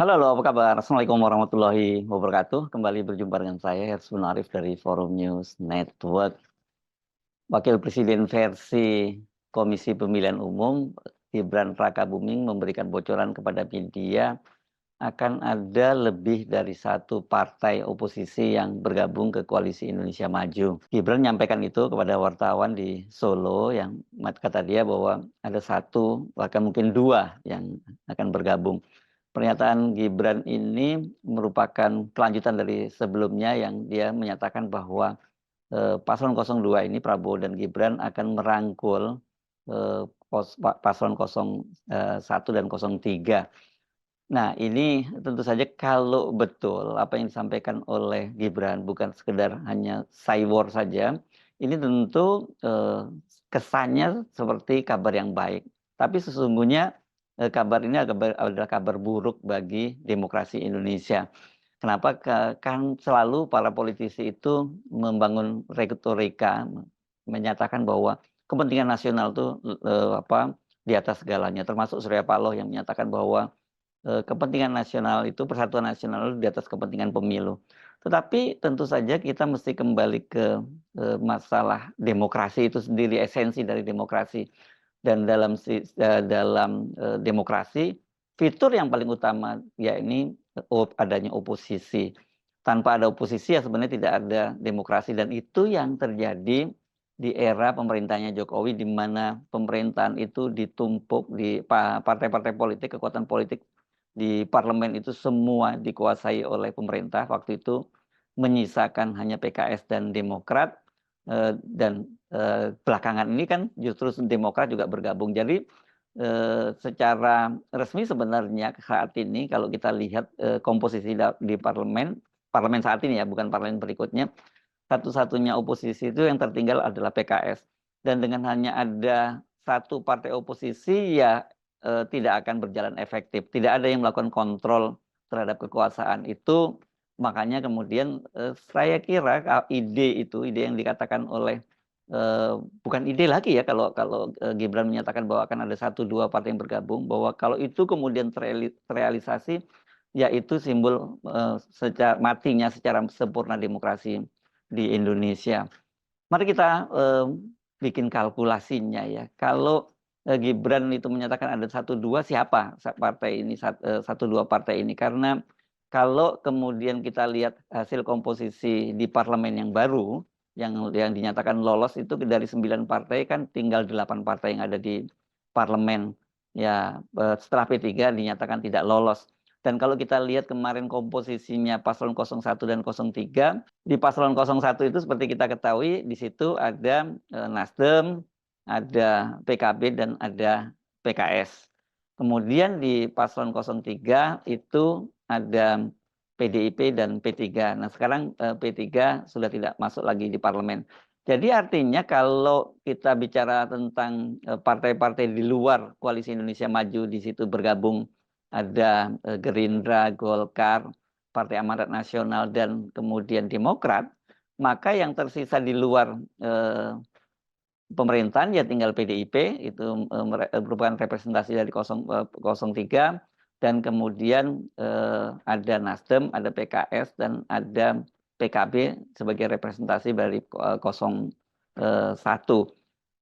Halo, halo, apa kabar? Assalamualaikum warahmatullahi wabarakatuh. Kembali berjumpa dengan saya, Hersman Arif dari Forum News Network. Wakil Presiden versi Komisi Pemilihan Umum, Gibran Rakabuming memberikan bocoran kepada media akan ada lebih dari satu partai oposisi yang bergabung ke Koalisi Indonesia Maju. Gibran menyampaikan itu kepada wartawan di Solo yang kata dia bahwa ada satu, bahkan mungkin dua yang akan bergabung. Pernyataan Gibran ini merupakan kelanjutan dari sebelumnya yang dia menyatakan bahwa paslon 02 ini Prabowo dan Gibran akan merangkul paslon 01 dan 03. Nah, ini tentu saja kalau betul apa yang disampaikan oleh Gibran bukan sekedar hanya cywar saja, ini tentu kesannya seperti kabar yang baik. Tapi sesungguhnya kabar ini adalah kabar buruk bagi demokrasi Indonesia. Kenapa? Kan selalu para politisi itu membangun retorika, menyatakan bahwa kepentingan nasional itu di atas segalanya, termasuk Surya Paloh yang menyatakan bahwa kepentingan nasional itu, persatuan nasional itu di atas kepentingan pemilu. Tetapi tentu saja kita mesti kembali ke masalah demokrasi itu sendiri, esensi dari demokrasi. Dan dalam demokrasi, fitur yang paling utama yakni adanya oposisi. Tanpa ada oposisi ya sebenarnya tidak ada demokrasi, dan itu yang terjadi di era pemerintahnya Jokowi, di mana pemerintahan itu ditumpuk di partai-partai politik, kekuatan politik di parlemen itu semua dikuasai oleh pemerintah waktu itu, menyisakan hanya PKS dan Demokrat, dan belakangan ini kan justru Demokrat juga bergabung. Jadi secara resmi sebenarnya saat ini kalau kita lihat komposisi di parlemen saat ini ya, bukan parlemen berikutnya, satu-satunya oposisi itu yang tertinggal adalah PKS. Dan dengan hanya ada satu partai oposisi ya tidak akan berjalan efektif. Tidak ada yang melakukan kontrol terhadap kekuasaan itu. Makanya kemudian saya kira ide yang dikatakan oleh bukan ide lagi ya kalau kalau Gibran menyatakan bahwa akan ada satu dua partai yang bergabung, bahwa kalau itu kemudian terrealisasi, yaitu simbol matinya secara sempurna demokrasi di Indonesia. Mari kita bikin kalkulasinya ya. Kalau Gibran itu menyatakan ada satu dua, siapa partai ini, satu dua partai ini? Karena kalau kemudian kita lihat hasil komposisi di parlemen yang baru, yang dinyatakan lolos itu dari 9 partai, kan tinggal 8 partai yang ada di parlemen. Ya, setelah P3 dinyatakan tidak lolos. Dan kalau kita lihat kemarin komposisinya paslon 01 dan 03, di paslon 01 itu seperti kita ketahui di situ ada Nasdem, ada PKB dan ada PKS. Kemudian di paslon 03 itu ada PDIP dan P3. Nah, sekarang P3 sudah tidak masuk lagi di parlemen. Jadi artinya kalau kita bicara tentang partai-partai di luar Koalisi Indonesia Maju, di situ bergabung ada Gerindra, Golkar, Partai Amanat Nasional, dan kemudian Demokrat, maka yang tersisa di luar pemerintahan ya tinggal PDIP, itu merupakan representasi dari 03, dan kemudian ada Nasdem, ada PKS, dan ada PKB sebagai representasi dari 01.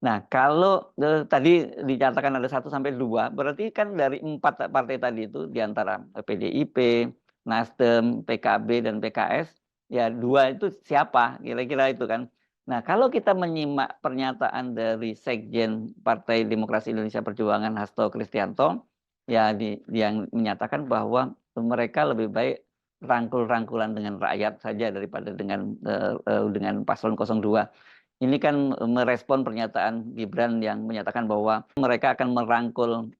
Nah, kalau tadi dinyatakan ada 1 sampai 2, berarti kan dari 4 partai tadi itu, di antara PDIP, Nasdem, PKB, dan PKS, ya 2 itu siapa? Kira-kira itu kan. Nah, kalau kita menyimak pernyataan dari Sekjen Partai Demokrasi Indonesia Perjuangan Hasto Kristianto, ya yang menyatakan bahwa mereka lebih baik rangkul-rangkulan dengan rakyat saja daripada dengan paslon 02. Ini kan merespon pernyataan Gibran yang menyatakan bahwa mereka akan merangkul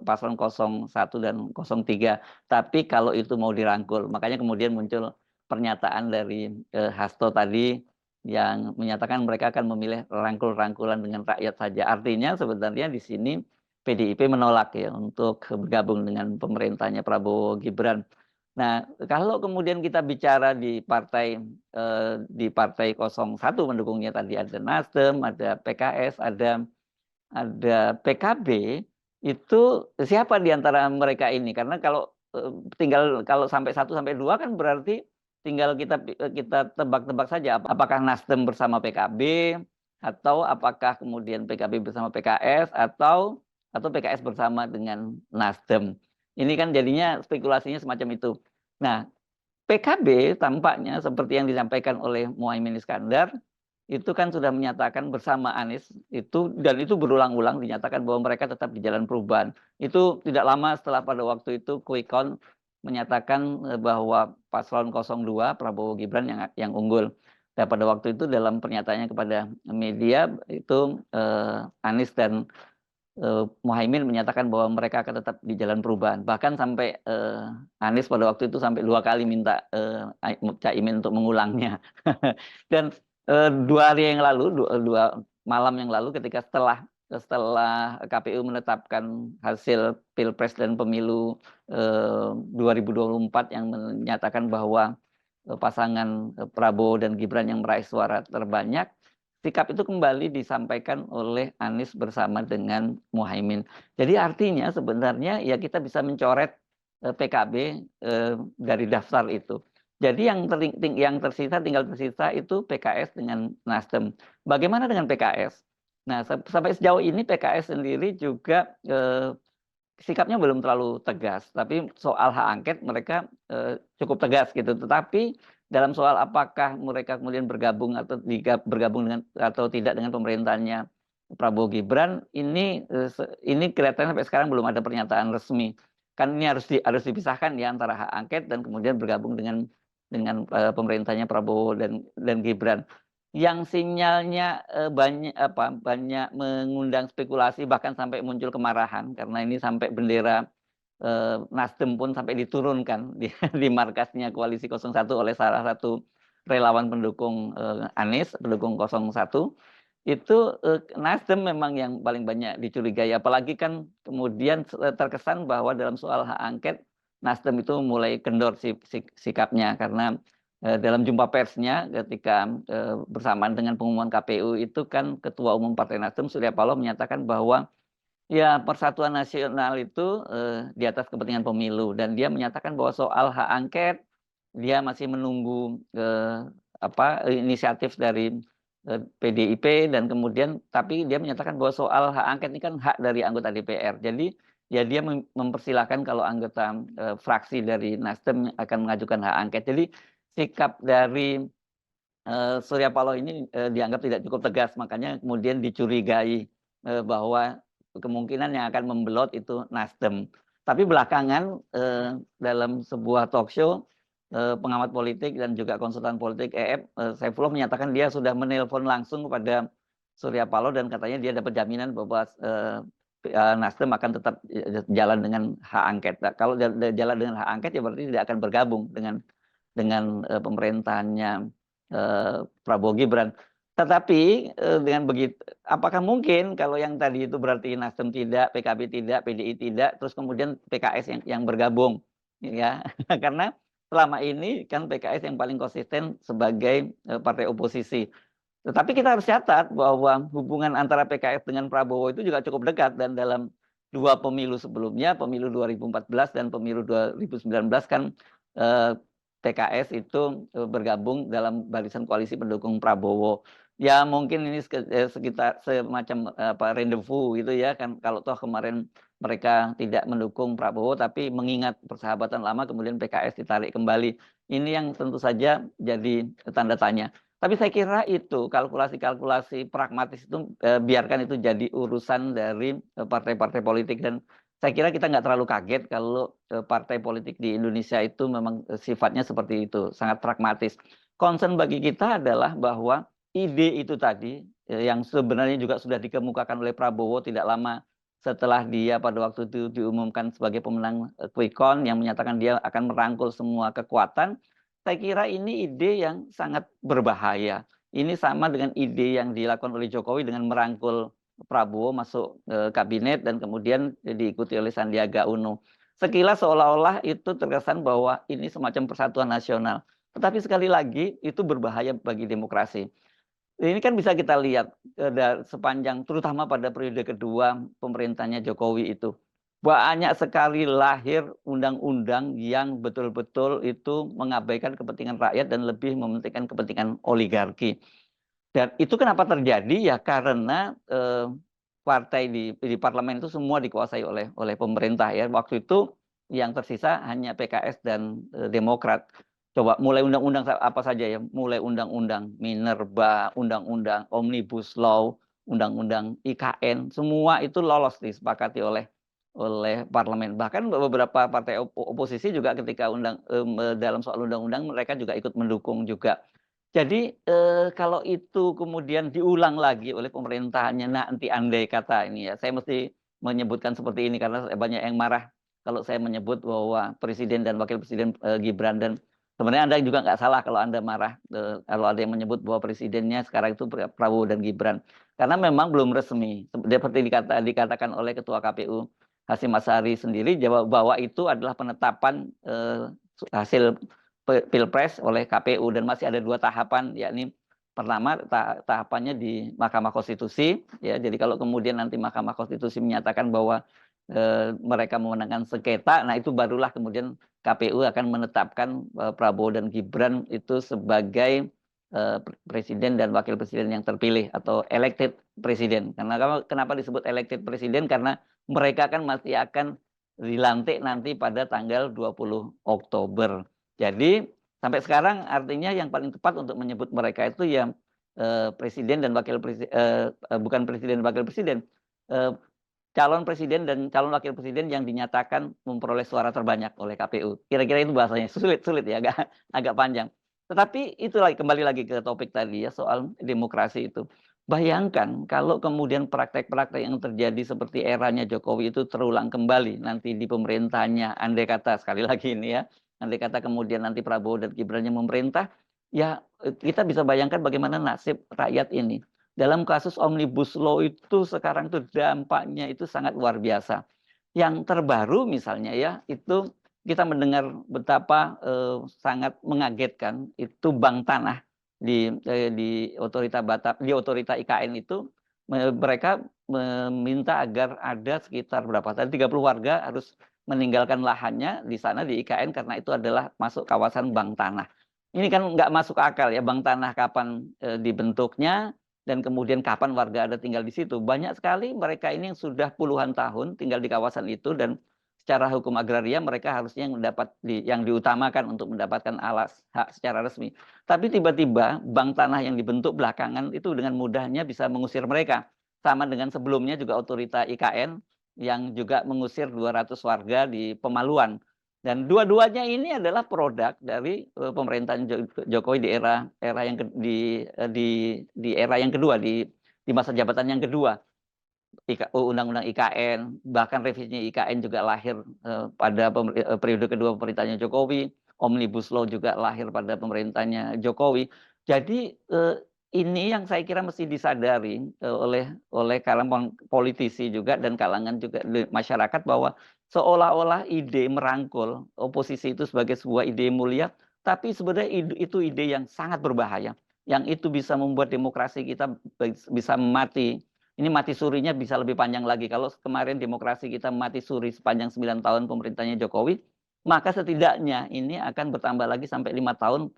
paslon 01 dan 03. Tapi kalau itu mau dirangkul, makanya kemudian muncul pernyataan dari Hasto tadi yang menyatakan mereka akan memilih rangkul-rangkulan dengan rakyat saja. Artinya sebenarnya di sini PDIP menolak ya untuk bergabung dengan pemerintahnya Prabowo Gibran. Nah, kalau kemudian kita bicara di partai 01 mendukungnya tadi ada Nasdem, ada PKS, ada PKB, itu siapa di antara mereka ini? Karena kalau tinggal kalau sampai 1 sampai 2 kan berarti tinggal kita tebak-tebak saja apakah Nasdem bersama PKB atau apakah kemudian PKB bersama PKS atau PKS bersama dengan Nasdem. Ini kan jadinya spekulasinya semacam itu. Nah, PKB tampaknya seperti yang disampaikan oleh Muhaimin Iskandar itu kan sudah menyatakan bersama Anies itu, dan itu berulang-ulang dinyatakan bahwa mereka tetap di jalan perubahan. Itu tidak lama setelah pada waktu itu quick count menyatakan bahwa paslon 02 Prabowo Gibran yang unggul. Dan pada waktu itu dalam pernyataannya kepada media itu Anies dan Muhaimin menyatakan bahwa mereka akan tetap di jalan perubahan. Bahkan sampai Anies pada waktu itu sampai 2 kali minta Caimin untuk mengulangnya. Dan 2 hari yang lalu, 2 malam yang lalu, ketika setelah KPU menetapkan hasil Pilpres dan Pemilu 2024 yang menyatakan bahwa pasangan Prabowo dan Gibran yang meraih suara terbanyak, sikap itu kembali disampaikan oleh Anies bersama dengan Muhaimin. Jadi artinya sebenarnya ya kita bisa mencoret PKB dari daftar itu. Jadi yang tinggal tersisa itu PKS dengan Nasdem. Bagaimana dengan PKS? Nah, sampai sejauh ini PKS sendiri juga sikapnya belum terlalu tegas, tapi soal hak angket mereka cukup tegas gitu. Tetapi dalam soal apakah mereka kemudian bergabung dengan atau tidak dengan pemerintahannya Prabowo Gibran, ini kelihatannya sampai sekarang belum ada pernyataan resmi. Kan ini harus dipisahkan ya antara hak angket dan kemudian bergabung dengan pemerintahnya Prabowo dan Gibran. Yang sinyalnya banyak mengundang spekulasi, bahkan sampai muncul kemarahan karena ini sampai bendera Nasdem pun sampai diturunkan di markasnya Koalisi 01 oleh salah satu relawan pendukung Anies, pendukung 01. Itu Nasdem memang yang paling banyak dicurigai, apalagi kan kemudian terkesan bahwa dalam soal hak angket Nasdem itu mulai kendor sikapnya, karena dalam jumpa persnya ketika bersamaan dengan pengumuman KPU itu kan Ketua Umum Partai Nasdem Surya Paloh menyatakan bahwa ya, persatuan nasional itu di atas kepentingan pemilu, dan dia menyatakan bahwa soal hak angket dia masih menunggu inisiatif dari PDIP, dan kemudian tapi dia menyatakan bahwa soal hak angket ini kan hak dari anggota DPR. Jadi ya dia mempersilahkan kalau anggota fraksi dari Nasdem akan mengajukan hak angket. Jadi sikap dari Surya Paloh ini dianggap tidak cukup tegas, makanya kemudian dicurigai bahwa kemungkinan yang akan membelot itu Nasdem. Tapi belakangan dalam sebuah talk show pengamat politik dan juga konsultan politik Saifullah menyatakan dia sudah menelpon langsung kepada Surya Paloh dan katanya dia dapat jaminan bahwa Nasdem akan tetap jalan dengan hak angket. Nah, kalau jalan dengan hak angket ya berarti tidak akan bergabung dengan pemerintahannya Prabowo Gibran. Tetapi dengan begitu, apakah mungkin kalau yang tadi itu berarti Nasdem tidak, PKB tidak, PDI tidak, terus kemudian PKS yang bergabung, ya? Karena selama ini kan PKS yang paling konsisten sebagai partai oposisi. Tetapi kita harus catat bahwa hubungan antara PKS dengan Prabowo itu juga cukup dekat, dan dalam 2 pemilu sebelumnya, pemilu 2014 dan pemilu 2019 kan PKS itu bergabung dalam barisan koalisi pendukung Prabowo. Ya mungkin ini sekitar semacam rendezvous gitu ya kan, kalau toh kemarin mereka tidak mendukung Prabowo tapi mengingat persahabatan lama, kemudian PKS ditarik kembali. Ini yang tentu saja jadi tanda tanya. Tapi saya kira itu kalkulasi-kalkulasi pragmatis itu biarkan itu jadi urusan dari partai-partai politik, dan saya kira kita nggak terlalu kaget kalau partai politik di Indonesia itu memang sifatnya seperti itu, sangat pragmatis. Concern bagi kita adalah bahwa ide itu tadi yang sebenarnya juga sudah dikemukakan oleh Prabowo tidak lama setelah dia pada waktu itu diumumkan sebagai pemenang quick count yang menyatakan dia akan merangkul semua kekuatan. Saya kira ini ide yang sangat berbahaya. Ini sama dengan ide yang dilakukan oleh Jokowi dengan merangkul Prabowo masuk kabinet dan kemudian diikuti oleh Sandiaga Uno. Sekilas seolah-olah itu terkesan bahwa ini semacam persatuan nasional. Tetapi sekali lagi itu berbahaya bagi demokrasi. Ini kan bisa kita lihat sepanjang terutama pada periode kedua pemerintahnya Jokowi itu. banyak sekali lahir undang-undang yang betul-betul itu mengabaikan kepentingan rakyat dan lebih mementingkan kepentingan oligarki. Dan itu kenapa terjadi? Ya karena partai di parlemen itu semua dikuasai oleh pemerintah ya. Waktu itu yang tersisa hanya PKS dan Demokrat. Coba mulai undang-undang apa saja ya, mulai undang-undang Minerba, undang-undang Omnibus Law, undang-undang IKN, semua itu lolos disepakati oleh parlemen. Bahkan beberapa partai oposisi juga ketika dalam soal undang-undang mereka juga ikut mendukung juga. Jadi kalau itu kemudian diulang lagi oleh pemerintahannya nanti andai kata ini ya, saya mesti menyebutkan seperti ini karena banyak yang marah kalau saya menyebut bahwa presiden dan wakil presiden Gibran, dan sebenarnya Anda juga nggak salah kalau Anda marah kalau ada yang menyebut bahwa presidennya sekarang itu Prabowo dan Gibran, karena memang belum resmi seperti dikatakan oleh Ketua KPU Hasyim Asyari sendiri bahwa itu adalah penetapan hasil Pilpres oleh KPU dan masih ada 2 tahapan, yakni pertama tahapannya di Mahkamah Konstitusi ya. Jadi kalau kemudian nanti Mahkamah Konstitusi menyatakan bahwa mereka memenangkan sengketa, nah itu barulah kemudian KPU akan menetapkan Prabowo dan Gibran itu sebagai presiden dan wakil presiden yang terpilih atau elected presiden. Karena kenapa disebut elected presiden? Karena mereka kan masih akan dilantik nanti pada tanggal 20 Oktober. Jadi sampai sekarang artinya yang paling tepat untuk menyebut mereka itu ya presiden dan wakil presiden, bukan presiden dan wakil presiden, eh, calon presiden dan calon wakil presiden yang dinyatakan memperoleh suara terbanyak oleh KPU. Kira-kira itu bahasanya sulit ya, agak panjang. Tetapi itulah kembali lagi ke topik tadi ya soal demokrasi itu. Bayangkan kalau kemudian praktek-praktek yang terjadi seperti eranya Jokowi itu terulang kembali nanti di pemerintahannya, andai kata sekali lagi ini ya, andai kata kemudian nanti Prabowo dan Gibran yang memerintah, ya kita bisa bayangkan bagaimana nasib rakyat ini. Dalam kasus Omnibus Law itu sekarang tuh dampaknya itu sangat luar biasa. Yang terbaru misalnya ya, itu kita mendengar betapa sangat mengagetkan itu bank tanah di otorita IKN itu mereka meminta agar ada sekitar berapa tadi 30 warga harus meninggalkan lahannya di sana di IKN karena itu adalah masuk kawasan bank tanah. Ini kan nggak masuk akal ya, bank tanah kapan dibentuknya dan kemudian kapan warga ada tinggal di situ. Banyak sekali mereka ini yang sudah puluhan tahun tinggal di kawasan itu dan secara hukum agraria mereka harusnya yang diutamakan untuk mendapatkan hak secara resmi. Tapi tiba-tiba bank tanah yang dibentuk belakangan itu dengan mudahnya bisa mengusir mereka. Sama dengan sebelumnya juga otorita IKN yang juga mengusir 200 warga di Pemaluan. Dan dua-duanya ini adalah produk dari pemerintahan Jokowi di era yang di era yang kedua, di masa jabatan yang kedua. Undang-undang IKN, bahkan revisi IKN juga lahir pada periode kedua pemerintahnya Jokowi. Omnibus Law juga lahir pada pemerintahnya Jokowi. Jadi ini yang saya kira mesti disadari oleh kalangan politisi juga dan kalangan juga masyarakat bahwa seolah-olah ide merangkul oposisi itu sebagai sebuah ide mulia, tapi sebenarnya itu ide yang sangat berbahaya, yang itu bisa membuat demokrasi kita bisa mati. Ini mati surinya bisa lebih panjang lagi. Kalau kemarin demokrasi kita mati suri sepanjang 9 tahun pemerintahnya Jokowi, maka setidaknya ini akan bertambah lagi sampai 5 tahun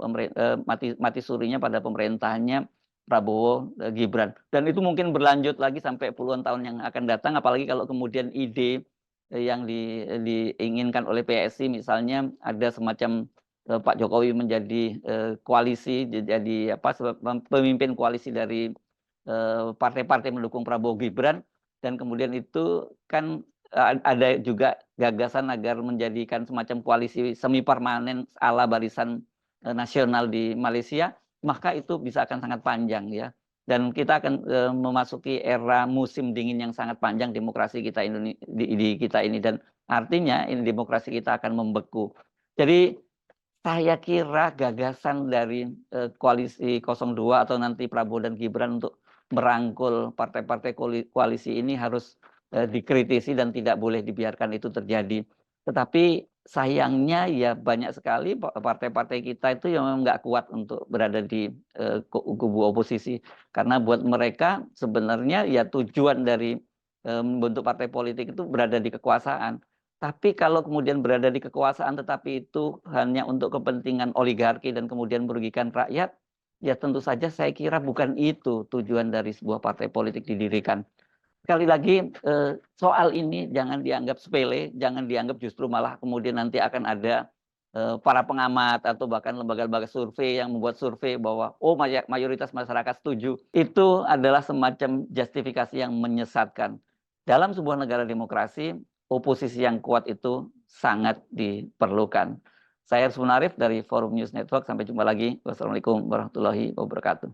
mati surinya pada pemerintahannya Prabowo Gibran. Dan itu mungkin berlanjut lagi sampai puluhan tahun yang akan datang, apalagi kalau kemudian ide yang diinginkan oleh PSI misalnya ada semacam Pak Jokowi menjadi koalisi, jadi pemimpin koalisi dari partai-partai mendukung Prabowo Gibran, dan kemudian itu kan ada juga gagasan agar menjadikan semacam koalisi semi permanen ala Barisan Nasional di Malaysia, maka itu bisa akan sangat panjang ya. Dan kita akan memasuki era musim dingin yang sangat panjang demokrasi kita di kita ini, dan artinya ini demokrasi kita akan membeku. Jadi saya kira gagasan dari koalisi 02 atau nanti Prabowo dan Gibran untuk merangkul partai-partai koalisi ini harus dikritisi dan tidak boleh dibiarkan itu terjadi. Tetapi sayangnya ya banyak sekali partai-partai kita itu yang memang nggak kuat untuk berada di kubu oposisi. Karena buat mereka sebenarnya ya tujuan dari membentuk partai politik itu berada di kekuasaan. Tapi kalau kemudian berada di kekuasaan tetapi itu hanya untuk kepentingan oligarki dan kemudian merugikan rakyat, ya tentu saja saya kira bukan itu tujuan dari sebuah partai politik didirikan. Sekali lagi, soal ini jangan dianggap sepele, jangan dianggap justru malah kemudian nanti akan ada para pengamat atau bahkan lembaga-lembaga survei yang membuat survei bahwa oh mayoritas masyarakat setuju. Itu adalah semacam justifikasi yang menyesatkan. Dalam sebuah negara demokrasi, oposisi yang kuat itu sangat diperlukan. Saya Arif Munarif dari Forum News Network. Sampai jumpa lagi. Wassalamualaikum warahmatullahi wabarakatuh.